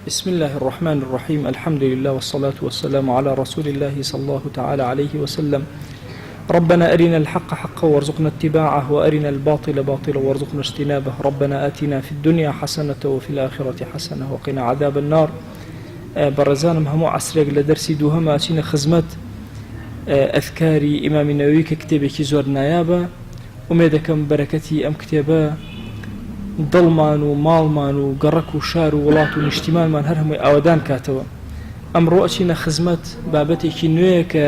بسم الله الرحمن الرحيم. الحمد لله والصلاة والسلام على رسول الله صلى الله تعالى عليه وسلم. ربنا أرنا الحق حقا وارزقنا اتباعه وأرنا الباطل باطلا وارزقنا اجتنابه. ربنا آتنا في الدنيا حسنة وفي الآخرة حسنة وقنا عذاب النار. برزانم همو عسرق لدرسي دوهما أتينا خزمت أذكاري إمام النووي ككتابي زور نايابا وميدكم بركتي أم كتابا دڵمان و ماڵمان و گەڕەک و شار و وڵات و نیشتیمانمان هەر هەمووی ئاوادان کاتەوە. ئەمڕۆ ئەچینە خزمەت بابەتێکی نوێیە کە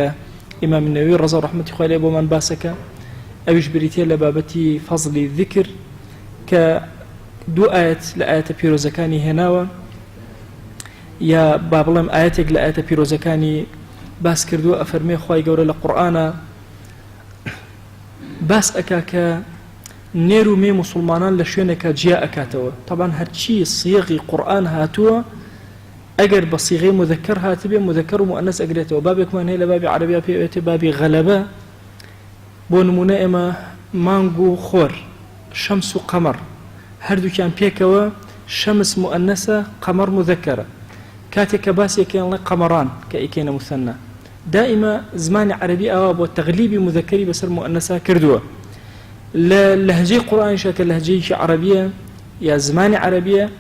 ئیمام النەووی ڕەزا و ڕەحمەتی خوای لێ بۆمان باسەکە، ئەویش بریتە لە بابەتی فەزلی ذیکر کە دوو ئاەت لە ئاەتە پیرۆزەکانی هێناوە، یا با بڵێم ئاەتێک لە ئاەتە پیرۆزەکانی باس کردووە. ئەفەرمێ خوای گەورە لە قورئانە باس ئەکا کە نێر و مێ مسلمانان لە شوێنێکە جیا ئەکاتەوە. طبعا هەرچی سیغی قورئان هاتووە ئەگەر بە سیغەی مذەکەر هاتبێ مذەکەر و مؤنەس ئەگرێتەوە. بابێکمان هەیە لە بابی عەرەبیا پێوێتێ بابی غەلەبە. بۆ نمونە ئێمە مانگ و خۆر، شەمس و قەمەر هەردووکیان پێکەوە شەمس مؤنەسە قەمەر مذەکەرە. کاتێک کە باسێکیان لە قەمەران کە ئیکەینە مثەنە، دائیمە زمانی عەرەبی ئەوە بۆ تەغلیبی مذەکەری بەسەر مؤنەسە کردووە. لهجه قرآن شكل لهجه عربية يا زمان عربية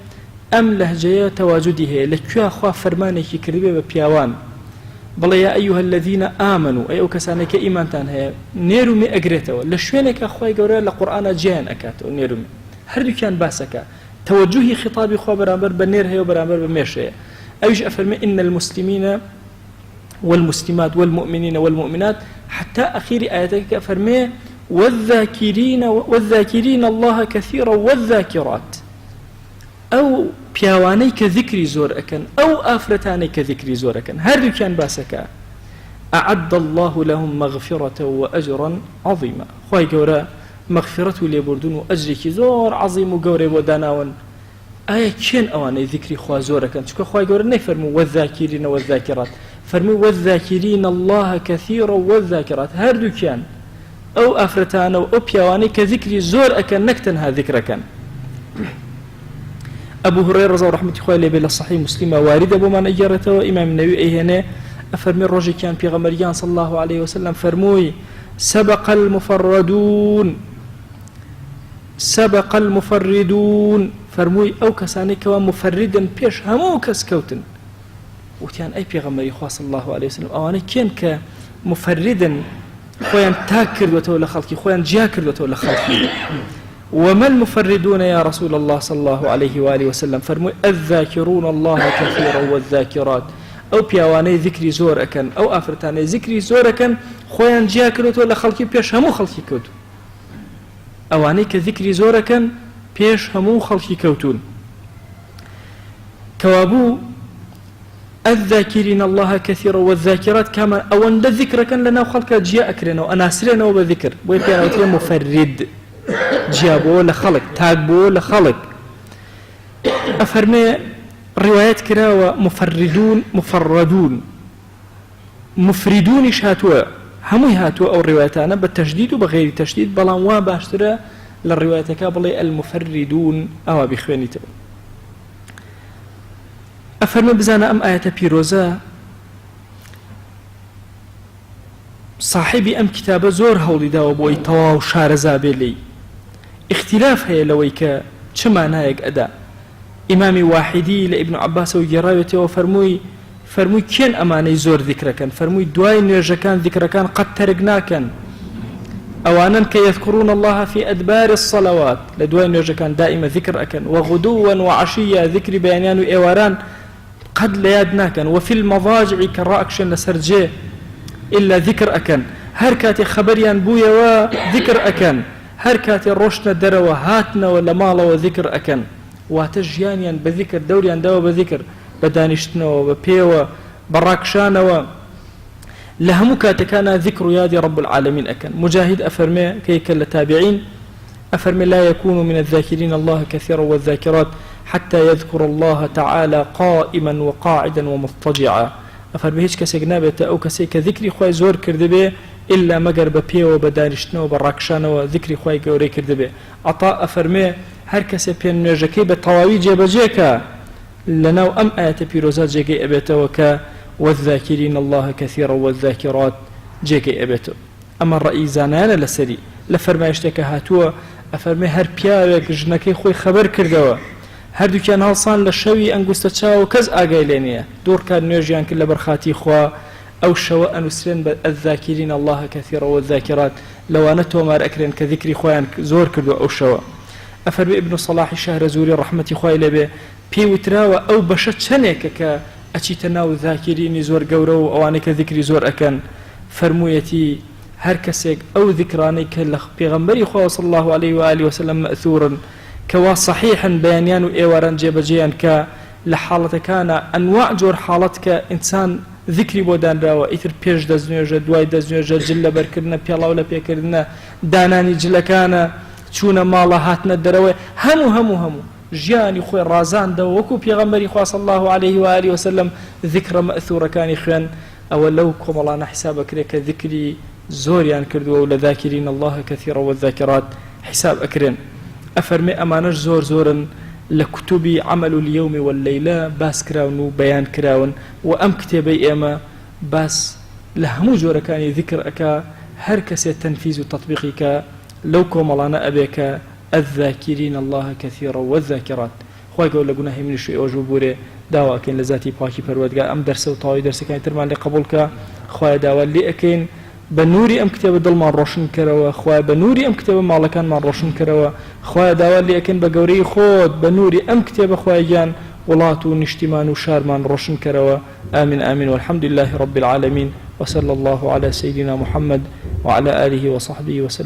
أم لهجة تواجدي هي لكوا خوا فرمانك كربي ببياوان بل يا أيها الذين آمنوا أي كسانك إيمان تان هي نيرو مي أجريتوا لشوينك أخوي جورا لقرآن جان أكاتو نيرو مي هردو كان باسكا توجهي خطابي خوا برامبر بنير هي وبرامبر بمشي أيش أفرمي إن المسلمين والمسلمات والمؤمنين والمؤمنات حتى أخير آياتك أفرمي والذاكرين الله كثيرا والذاكرات أو بيواني كذكري زور أكن أو آفرتاني كذكري زور أكن هردو كان باسكا أعد الله لهم مغفرة وأجرا عظيما. خواهي قورا مغفرة ليبردون وأجرك زور عظيم وقوري وداناون آية كين أواني ذكري خواه زور أكن شكو خواهي قورا نفرموا والذاكرين والذاكرات، فرموا والذاكرين الله كثيرا والذاكرات هردو كان أو أفرتان أو بيواني كذكري زور أكن نكتنها ذكركن. أبو هريرة رضي الله عنه قال بلا صحيح مسلم وارد أبو من أجرته وإمام النووي أيهنا أفرمي الرجل كان في غمريان صلى الله عليه وسلم فرموي سبق المفردون فرموي أو كسانك ومفردا بيش همو كسكوتن وتيان أي في غمري صلى الله عليه وسلم أواني كان كمفردا خوان تاكر وتولى خلقي خوان جاكر وتولى خلقي. وما المفردون يا رسول الله صلى الله عليه وآله وسلم فرموا الذاكرون الله كثيرا والذاكرات أو بيواني ذكري زور أكن أو أفرتاني ذكري زور أكن خوان جاكر وتولى خلقي بيش همو خلقي كوت أواني كذكري زور أكن بيش همو خلقي كوتون. كوابو الذاكرين الله كثيرا والذاكرات كما أوان ذكر كان لنا خلق جاء أكرنا وأناسرنا وبذكر ويبقى أوتي مفرد جابو لخلق تاقبو لخلق. أفرمي روايات كراوة مفردون مفردون هاتوا همي هاتوا أو رواياتنا بالتشديد وبغير تشديد بلان واباشترا للروايات كابلي المفردون أو بخوانيته. أفرمي بزانا أم آية بيروزا صاحبي أم كتاب زور هولي داو بوي تواو شارزا بيلي اختلاف هي لويك چما نايك أدا إمامي واحدي لابن عباس وجراويته وفرموي كين أماني زور ذكركن فرموي دواي نيرجكان ذكركان قد ترقناكن أوانا كيذكرون الله في أدبار الصلوات لدواي نيرجكان دائما ذكر أكن وغدوا وعشيا ذكر بيانيان وإيواران قد ليادناكن وفي المضاجع كراكشن لسرجي إلا ذكر أكن هركاتي خبريان بويا وذكر أكن هركاتي روشنا دروا هاتنا ولا مالا وذكر أكن واتجيانيان بذكر دوريان دوا بذكر بدانشتنا وبيوا براكشانا لهمكات كان ذكر يادي رب العالمين أكن. مجاهد أفرمي كيك التابعين أفرمي لا يكون من الذاكرين الله كثيرا والذاكرات حتى يذكر الله تعالى قائما وقاعدا ومضطجعا. أفرمي هيش كسي جنابته أو كسي كذكري خوي زور كردبه إلا مقر ببيه وبدانشتنا وبراكشانا وذكري خوي قوري كردبه. عطاء أفرمي هر كسي بين نجاكي بتواوي جيبجيكا لناو أم آيات بيروزات جيكي أبيتو والذاكرين الله كثيرا والذاكرات جيكي أبيتو أما الرأي زانانا لسري لفرما يشتكى هاتوا أفرمي هر بيارك جنكي خوي خبر كردوا هر دو كان هالصان للشوي أنقوستا تشاو كز آقاي لينيا دور كان نيوجيان كل برخاتي خوا أو شواء نسرين الذاكرين الله كثيرا والذاكرات لو أنا تومار أكرين كذكري خوان زور كردوا أو شواء أفرمي ابن صلاح الشهر زوري رحمة خوي لبي بي وتراوى أو بشت شنك أتي تناو ذاكرين زور قورو أو أنا كذكري زور أكن فرمويتي هر كسيك أو ذكراني كاللخ بيغمبري خواه صلى الله عليه وآله وسلم مأثورا كوا صحيحا بيانيان وإيواران جيبجيان لحالة كان أنواع جور حالتك إنسان ذكري بودان راوة إثر بيش دزنيوجة دواي دزنيوجة جلة بركرنا بيلا ولا بيكرنا داناني جلة كان چونا مالا هاتنا دروي همو جياني خوي رازان دو وكو بيغمبري خواه صلى الله عليه وآله وسلم ذكر مأثورة كان خوان أو لو كمالانا حسابك لك ذكري زوريان كردوا ولا ذاكرين الله كثيرا والذاكرات حساب أكرن أفرمي أمانش زورا لكتبي عمل اليوم والليلة باس كراون بيان كراون وأم كتابي إما باس لهمو جورا كان ذكر أكا هركس التنفيذ وتطبيقك لو كمالانا أبيك الذاكرين الله كثيرا والذاكرات خواه يقول لقنا هي من الشيء وجوبوري داوا أكين لذاتي باكي پروردگار أم درس وطاوي درس كان ترمان لقبولك خواه داوا اللي أكين بنوري أم كتاب دل ما روشن كروا خواه بنوري أم كتاب مالكان ما روشن كروا خواه داوا اللي أكين بقوري خود بنوري أم كتاب خواه جان ولاتو نشتمان وشارمان روشن كروا آمين والحمد لله رب العالمين وصلى الله على سيدنا محمد وعلى آله وصحبه وسلم.